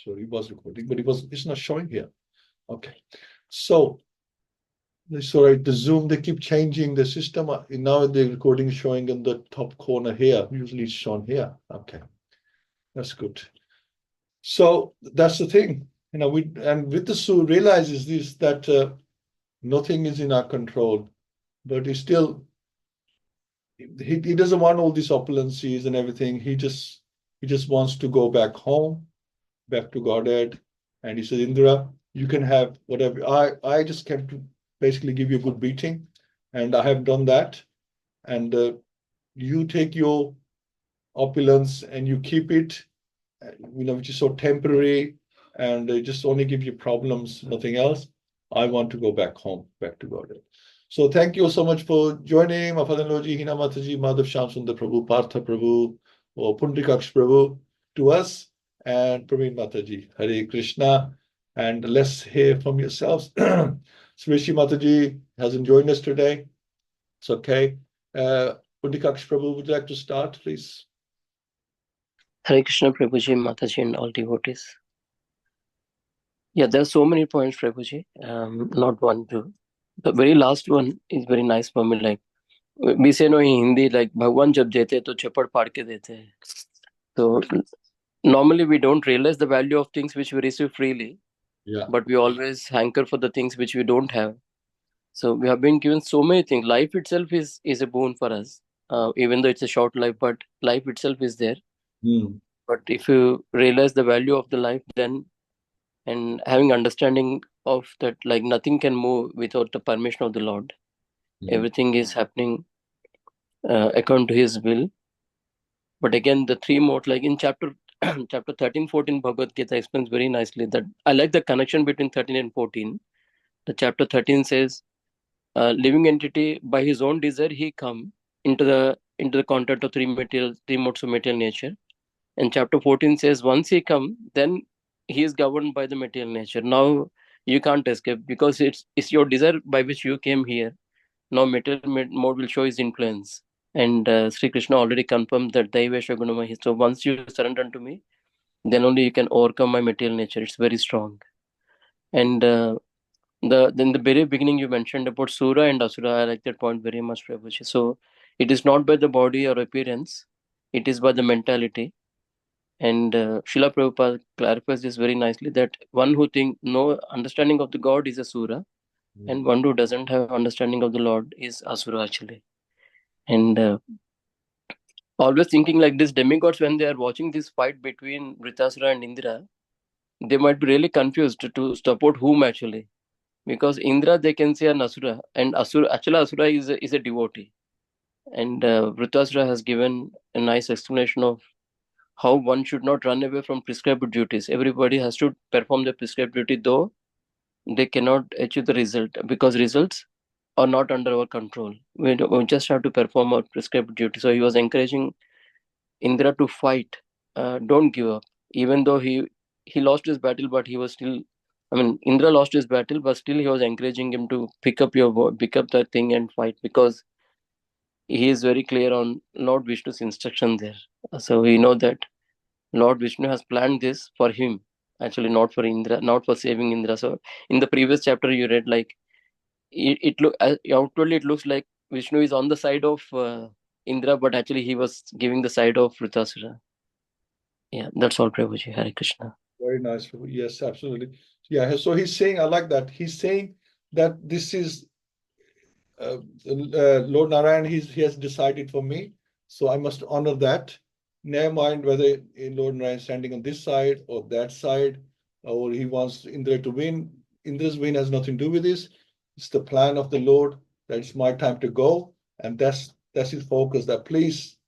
So he was recording, but it's not showing here. Okay. So sorry, the Zoom, they keep changing the system. Now the recording is showing in the top corner here. Usually it's shown here. Okay. That's good. So that's the thing. And with the Su realizes this, that nothing is in our control, but he doesn't want all these opulences and everything. He just wants to go back home, back to Godhead. And he said, Indra, you can have whatever. I just came to basically give you a good beating, and I have done that. And you take your opulence and you keep it, which is so temporary, and they just only give you problems, nothing else. I want to go back home, back to Godhead. So thank you so much for joining. Mafadanloji, Hina Mataji, Madhav Shyam Sundar Prabhu, Partha Prabhu, or Pundrikaksh Prabhu to us, and Praveen Mataji. Hare Krishna. And let's hear from yourselves. Srishi Mataji hasn't joined us today. It's okay. Pundrikaksh Prabhu, would you like to start, please? Hare Krishna, Prabhuji, Mataji, and all devotees. Yeah, there are so many points, Prabhuji. Not one, two. The very last one is very nice for me. Like we say no in Hindi, like Bhagwan jab dete to chapad paad ke dete hai. So normally we don't realize the value of things which we receive freely, but we always hanker for the things which we don't have. So we have been given so many things. Life itself is a boon for us, even though it's a short life, but life itself is there. But if you realize the value of the life, then and having understanding of that, like nothing can move without the permission of the Lord. Everything is happening according to His will. But again, the three modes, like in chapter 13, 14, Bhagavad-Gita explains very nicely that I like the connection between 13 and 14. The chapter 13 says, living entity by his own desire he come into the contact of three modes of material nature. And chapter 14 says, once he come, then he is governed by the material nature. Now you can't escape because it's your desire by which you came here. Now material mode will show his influence. And Sri Krishna already confirmed that Daivesha Gunamahi. So once you surrender to me, then only you can overcome my material nature. It's very strong. And then the very beginning you mentioned about Sura and Asura. I like that point very much, Prabhuji. So it is not by the body or appearance. It is by the mentality. And Srila Prabhupada clarifies this very nicely, that one who thinks no understanding of the God is a Sura, and one who doesn't have understanding of the Lord is Asura actually. And always thinking like this, demigods, when they are watching this fight between Vṛtrāsura and Indra, they might be really confused to support whom actually. Because Indra, they can say an Asura, and Asura is a devotee. And Vṛtrāsura has given a nice explanation of how one should not run away from prescribed duties. Everybody has to perform the prescribed duty, though they cannot achieve the result, because results are not under our control. We just have to perform our prescribed duty. So he was encouraging Indra to fight. Don't give up. Even though he lost his battle, but he was still. I mean, Indra lost his battle, but still he was encouraging him to pick up that thing and fight, because he is very clear on Lord Vishnu's instruction there. So we know that Lord Vishnu has planned this for him, actually not for Indra, not for saving Indra. So in the previous chapter you read, like outwardly it looks like Vishnu is on the side of Indra, but actually he was giving the side of Vṛtrāsura. Yeah, that's all, Prabhuji. Hare Krishna. Very nice. Yes, absolutely. Yeah, so he's saying, I like that. He's saying that this is Lord Narayan, he has decided for me, so I must honor that. Never mind whether Lord Narayan is standing on this side or that side, or he wants Indra to win. Indra's win has nothing to do with this. It's the plan of the Lord that it's my time to go, and that's his focus, that please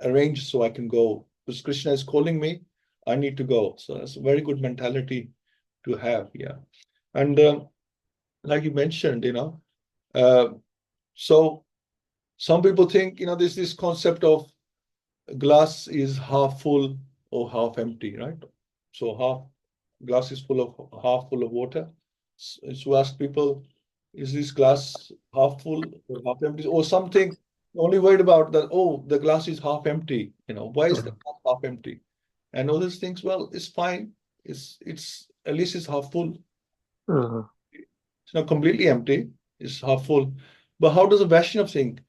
arrange so I can go. Because Krishna is calling me, I need to go. So that's a very good mentality to have, yeah. And like you mentioned, so some people think, there's this concept of glass is half full or half empty, right? So glass is half full of water. So ask people, is this glass half full or half empty? Or something only worried about that, oh, the glass is half empty. Why is the glass half empty? And all these things, well, it's fine. it's at least it's half full. Uh, It's not completely empty, it's half full. But how does the Vaishnav think?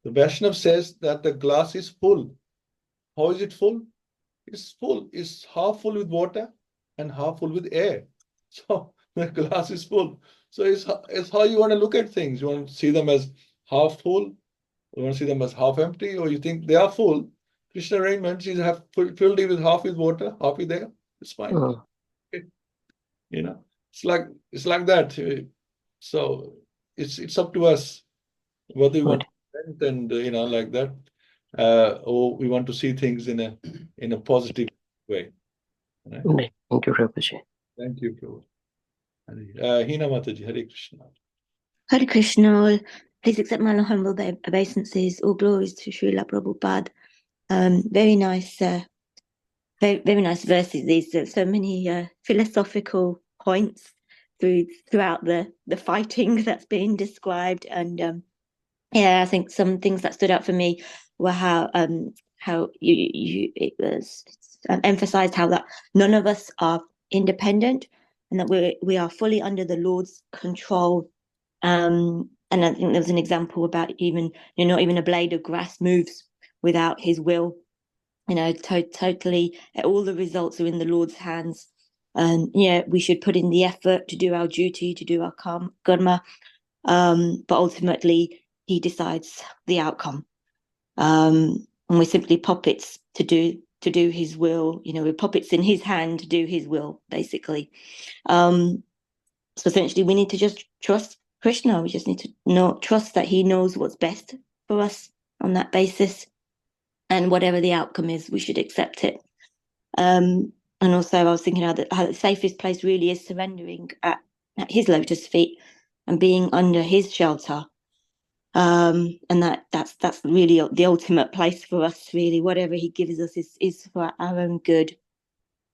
The Vaishnav says that the glass is full. How is it full? It's full. It's half full with water and half full with air. So the glass is full. So it's how you want to look at things. You want to see them as half full, you want to see them as half empty, or you think they are full. Krishna arrangements is have filled it with half with water, half with air. It's fine. uh, You know, it's like that. So it's up to us whether we want right. to present and like that, or we want to see things in a positive way. Right? Right. Thank you, Prabhuji. Thank you, Prabhu. Hina Mataji, Hare Krishna. Hare Krishna. Please accept my humble obeisances. All glories to Srila Prabhupada. Very nice, very nice verses. These so many philosophical points throughout the fighting that's being described, and yeah, I think some things that stood out for me were how it was emphasized how that none of us are independent, and that we are fully under the Lord's control. And I think there was an example about even not even a blade of grass moves without His will. Totally, all the results are in the Lord's hands. And we should put in the effort to do our duty, to do our karma, but ultimately He decides the outcome. And we're simply puppets to do His will. We're puppets in His hand to do His will, basically. So essentially, we need to just trust Krishna. We just need to trust that He knows what's best for us on that basis. And whatever the outcome is, we should accept it. And also, I was thinking how the safest place really is surrendering at His lotus feet and being under His shelter. And that's really the ultimate place for us. Really, whatever He gives us is for our own good.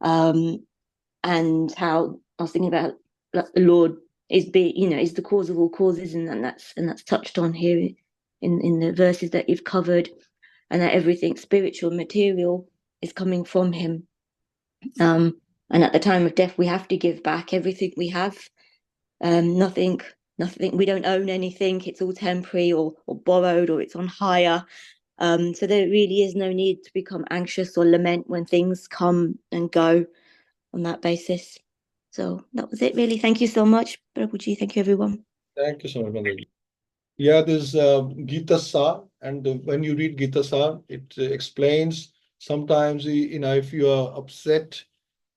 And how I was thinking about the Lord is the cause of all causes, and that's touched on here in the verses that you've covered. And that everything spiritual, material is coming from Him. And at the time of death, we have to give back everything we have. Nothing, we don't own anything. It's all temporary or borrowed, or it's on hire. So there really is no need to become anxious or lament when things come and go on that basis. So that was it, really. Thank you so much, Prabhuji. Thank you, everyone. Thank you so much, Mandaji. Yeah, there's Gita Sar, and when you read Gita Sar, it explains sometimes, if you are upset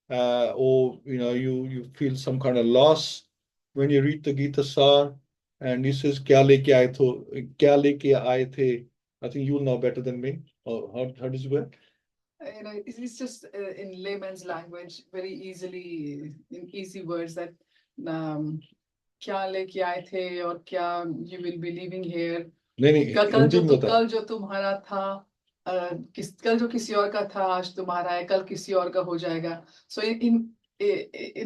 or you feel some kind of loss, when you read the Gita Sar, and he says, "Kya leke aaye the," I think you'll know better than me. Or how does it work? It's just in layman's language, very easily, in easy words, that क्या लेके आए थे और क्या you will be leaving here. नहीं, कल जो तुम्हारा था, कल जो किसी और का था, आज तुम्हारा है, कल किसी और का हो जाएगा. So in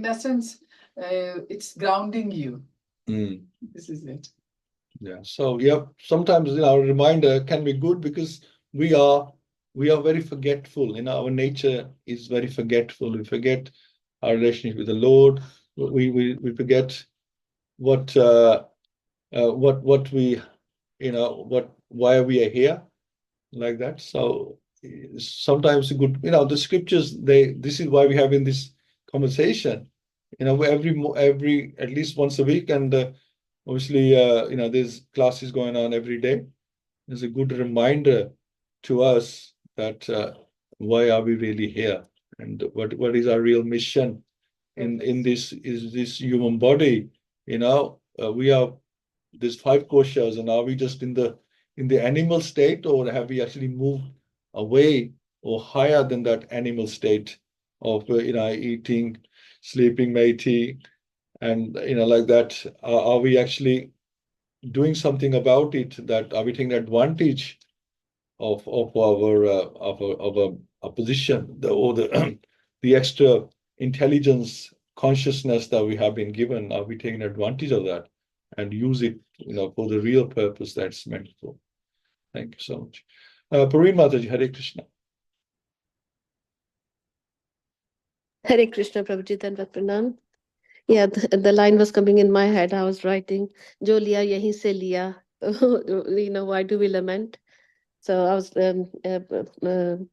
essence, it's grounding you. This is it. Yeah. So yeah, sometimes our reminder can be good, because we are very forgetful. Our nature is very forgetful. We forget our relationship with the Lord. We forget what we why we are here, like that. So sometimes good, the scriptures, this is why we have in this conversation, every at least once a week, and obviously there's classes going on every day. There's a good reminder to us that why are we really here, and what is our real mission in this human body. We are these 5 koshas, and are we just in the animal state, or have we actually moved away or higher than that animal state of eating, sleeping, mating, and like that? Are we actually doing something about it? That are we taking advantage of our position, or the extra intelligence, consciousness that we have been given? Are we taking advantage of that and use it, for the real purpose that's meant for? Thank you so much. Pareen Mataji, Hare Krishna. Hare Krishna, Prabhuji, Dandavat Pranam. Yeah, the line was coming in my head. I was writing, Jo liya yahi se liya. Why do we lament? So I was, Pundrikaksha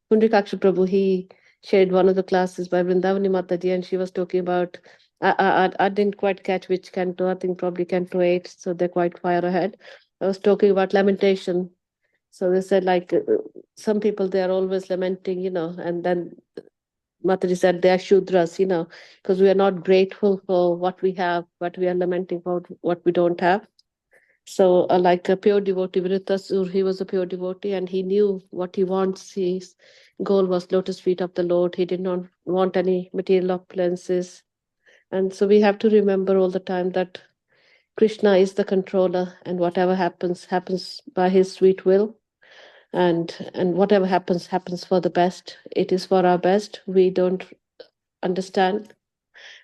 Prabhu, he shared one of the classes by Vrindavani Mataji, and she was talking about, I didn't quite catch which canto, I think probably canto 8, so they're quite far ahead. I was talking about lamentation. So they said, like, some people, they are always lamenting, and then Mataji said they are Shudras, because we are not grateful for what we have, but we are lamenting for what we don't have. So, like a pure devotee, Vṛtrāsura, he was a pure devotee and he knew what he wants. His goal was lotus feet of the Lord. He did not want any material opulences. And so we have to remember all the time that Krishna is the controller, and whatever happens, happens by his sweet will. And whatever happens, happens for the best. It is for our best. We don't understand.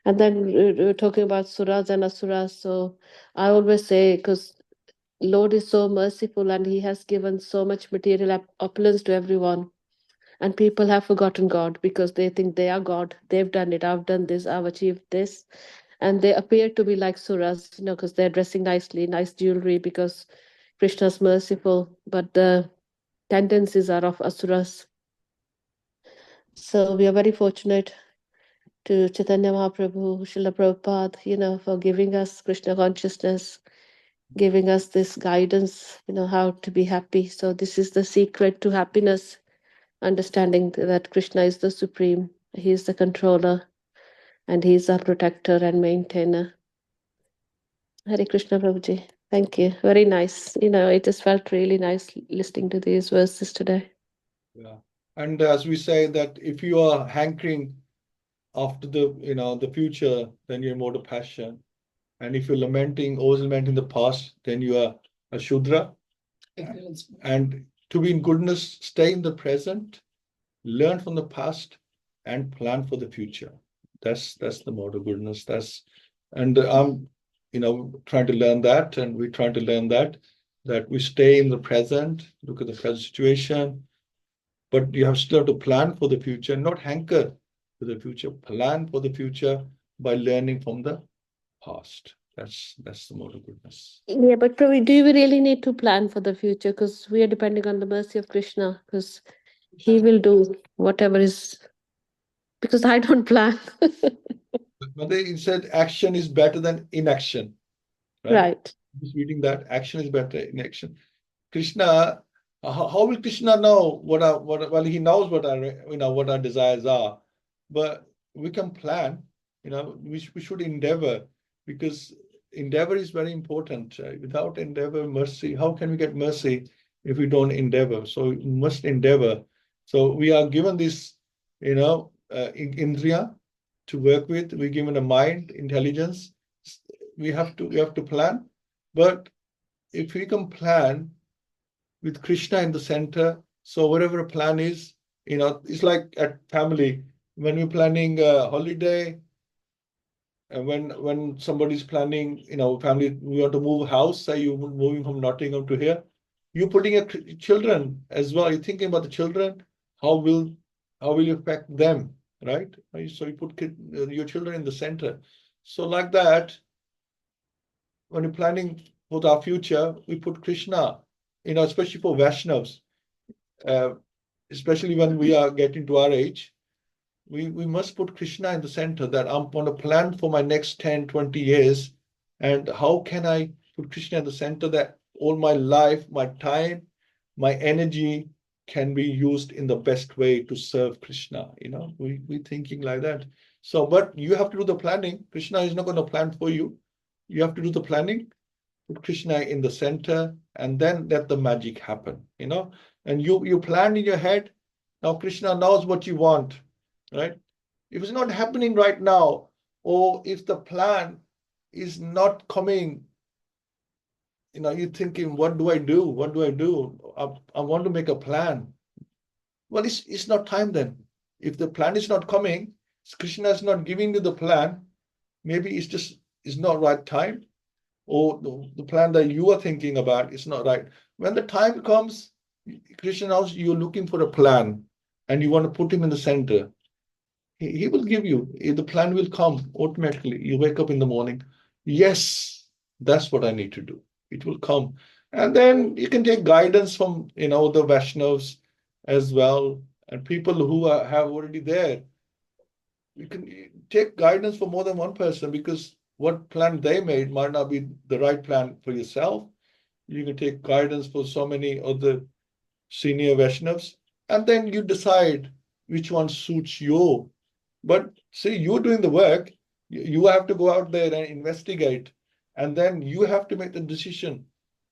And then we're talking about suras and asuras. So I always say, because Lord is so merciful and he has given so much material opulence to everyone. And people have forgotten God because they think they are God. They've done it. I've done this. I've achieved this. And they appear to be like suras, because they're dressing nicely, nice jewelry, because Krishna's merciful. But the tendencies are of asuras. So we are very fortunate to Chaitanya Mahaprabhu, Srila Prabhupada, for giving us Krishna consciousness, giving us this guidance, how to be happy. So this is the secret to happiness, understanding that Krishna is the supreme, he is the controller, and he is our protector and maintainer. Hare Krishna, Prabhuji. Thank you. Very nice. It just felt really nice listening to these verses today. Yeah. And as we say that if you are hankering after the future, then you're more to passion. And if you're always lamenting the past, then you are a Shudra. And to be in goodness, stay in the present, learn from the past, and plan for the future. That's the mode of goodness. And I'm trying to learn that, and we're trying to learn that we stay in the present, look at the present situation, but you still have to plan for the future, not hanker to the future. Plan for the future by learning from the past. That's the mode of goodness. Yeah, but Prabhu, do we really need to plan for the future? Because we are depending on the mercy of Krishna, because he will do whatever is, because I don't plan. But they said action is better than inaction. Right. Just reading that action is better than inaction. Krishna, how will Krishna know well, he knows what our desires are, but we can plan. We should endeavor, because endeavor is very important. Without endeavor, mercy. How can we get mercy if we don't endeavor? So we must endeavor. So we are given this, indriya to work with. We're given a mind, intelligence. We have to plan, but if we can plan with Krishna in the center, so whatever a plan is, it's like at family when we're planning a holiday, and when somebody's planning, family, we want to move house. Say you're moving from Nottingham to here, you're putting your children as well. You're thinking about the children. How will you affect them, right? So you put your children in the center. So like that, when you're planning for our future, we put Krishna, especially for Vaishnavas, especially when we are getting to our age, we must put Krishna in the center, that I'm going to plan for my next 10, 20 years. And how can I put Krishna in the center that all my life, my time, my energy can be used in the best way to serve Krishna? We're thinking like that. So, but you have to do the planning. Krishna is not going to plan for you. You have to do the planning, put Krishna in the center, and then let the magic happen, and you plan in your head. Now Krishna knows what you want, right? If it's not happening right now, or if the plan is not coming, you're thinking, what do I do? What do I do? I want to make a plan. Well, it's not time then. If the plan is not coming, Krishna is not giving you the plan, maybe it's not right time, or the plan that you are thinking about is not right. When the time comes, Krishna knows you're looking for a plan and you want to put him in the center. He will give you. The plan will come automatically. You wake up in the morning. Yes, that's what I need to do. It will come. And then you can take guidance from, the Vaishnavas as well, and people who have already there. You can take guidance from more than one person, because what plan they made might not be the right plan for yourself. You can take guidance for so many other senior Vaishnavas, and then you decide which one suits you. But see, you're doing the work. You have to go out there and investigate, and then you have to make the decision.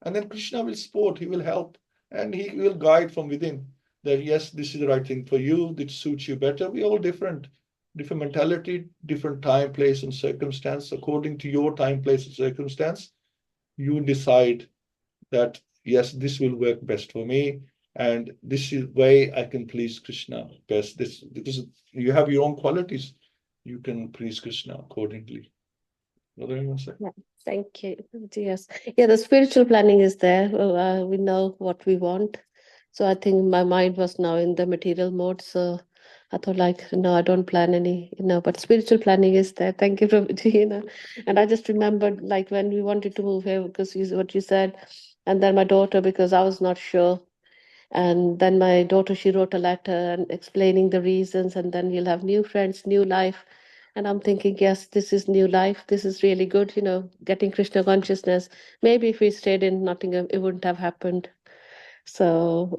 And then Krishna will support, he will help, and he will guide from within that, yes, this is the right thing for you, this suits you better. We're all different mentality, different time, place, and circumstance. According to your time, place, and circumstance, you decide that, yes, this will work best for me, and this is way I can please Krishna best. This you have your own qualities. You can please Krishna accordingly. What do you want to say? Yeah, thank you. Yes. Yeah, the spiritual planning is there. We know what we want. So I think my mind was now in the material mode. So I thought, like, no, I don't plan any, but spiritual planning is there. Thank you, Prabhuji, And I just remembered, like, when we wanted to move here, because what you said, and then my daughter, because I was not sure. And then my daughter, she wrote a letter and explaining the reasons, and then you'll have new friends, new life. And I'm thinking, yes, this is new life. This is really good, getting Krishna consciousness. Maybe if we stayed in Nottingham, it wouldn't have happened. So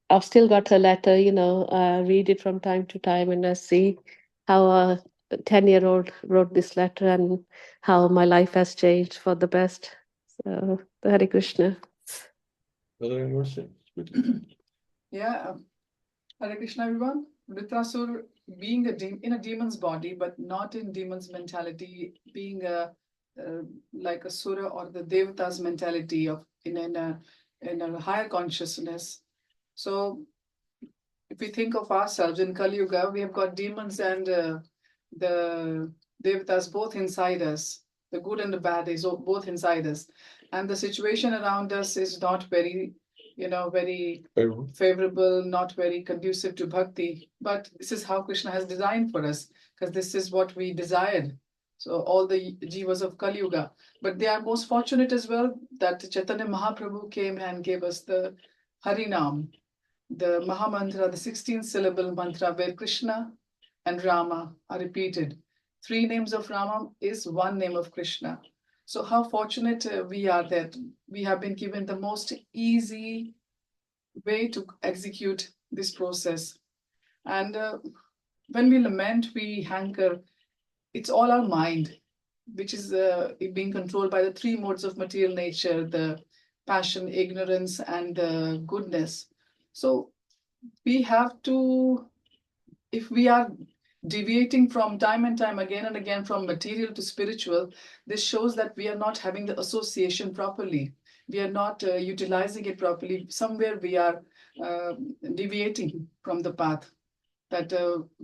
I've still got her letter, I read it from time to time, and I see how a 10-year-old wrote this letter and how my life has changed for the best. So, Hare Krishna. Yeah, Hare Krishna, everyone. Vṛtrāsura being in a demon's body, but not in demon's mentality, being like a sura or the devata's mentality of in a higher consciousness. So, if we think of ourselves in Kali Yuga, we have got demons and the devatas both inside us. The good and the bad is both inside us, and the situation around us is not very very favorable, not very conducive to bhakti. But this is how Krishna has designed for us, because this is what we desired. So all the jivas of Kali Yuga. But they are most fortunate as well that Chaitanya Mahaprabhu came and gave us the Harinam, the Mahamantra, the 16-syllable mantra where Krishna and Rama are repeated. 3 names of Rama is 1 name of Krishna. So how fortunate we are that we have been given the most easy way to execute this process. And when we lament, we hanker, it's all our mind, which is being controlled by the 3 modes of material nature, the passion, ignorance, and goodness. So we have to, if we are deviating from time and time again and again from material to spiritual, this shows that we are not having the association properly. We are not utilizing it properly. Somewhere we are deviating from the path, that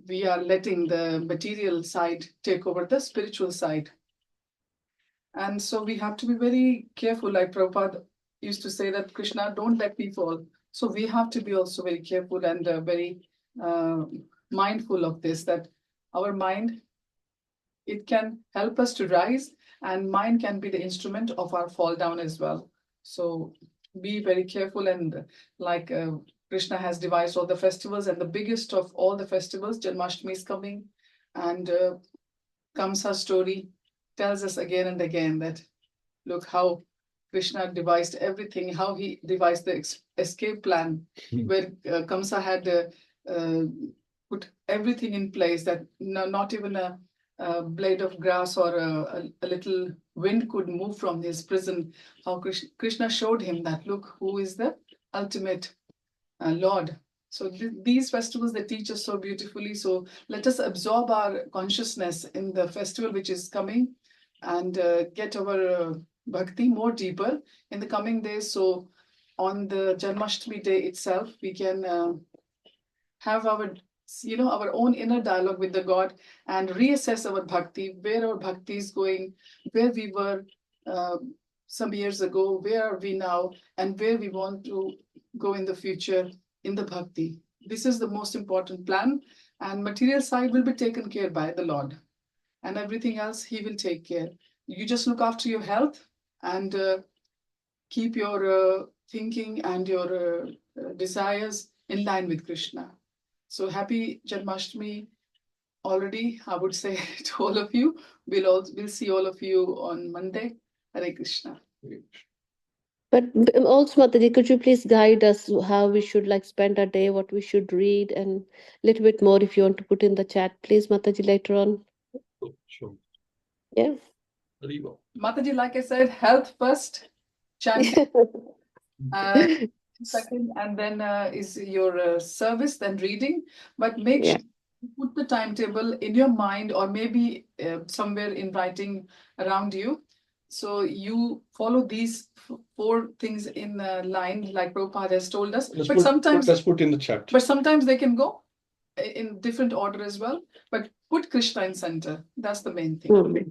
we are letting the material side take over the spiritual side. And so we have to be very careful. Like Prabhupada used to say that, Krishna, don't let me fall. So we have to be also very careful and very mindful of this, that our mind, it can help us to rise, and mind can be the instrument of our fall down as well. So be very careful. And like Krishna has devised all the festivals, and the biggest of all the festivals, Janmashtami, is coming, and Kamsa's story tells us again and again that, look how Krishna devised everything, how he devised the escape plan, where Kamsa had put everything in place, that not even a blade of grass or a little wind could move from his prison. How Krishna showed him that, look, who is the ultimate Lord. So these festivals, they teach us so beautifully. So let us absorb our consciousness in the festival which is coming, and get our bhakti more deeper in the coming days. So on the Janmashtami day itself, we can have our own inner dialogue with the God, and reassess our bhakti, where our bhakti is going, where we were some years ago, where are we now, and where we want to go in the future in the bhakti. This is the most important plan, and material side will be taken care by the Lord, and everything else He will take care. You just look after your health and keep your thinking and your desires in line with Krishna. So happy Janmashtami already, I would say to all of you. We'll see all of you on Monday. Hare Krishna. But also, Mataji, could you please guide us how we should like spend our day, what we should read, and a little bit more if you want to put in the chat, please, Mataji, later on. Sure. Yeah. Very well. Mataji, like I said, health first, chanting second, and then is your service, then reading. But make Yeah. sure you put the timetable in your mind, or maybe somewhere in writing around you. So you follow these 4 things in line, like Prabhupada has told us. Let's put in the chat. But sometimes they can go in different order as well. But put Krishna in center. That's the main thing.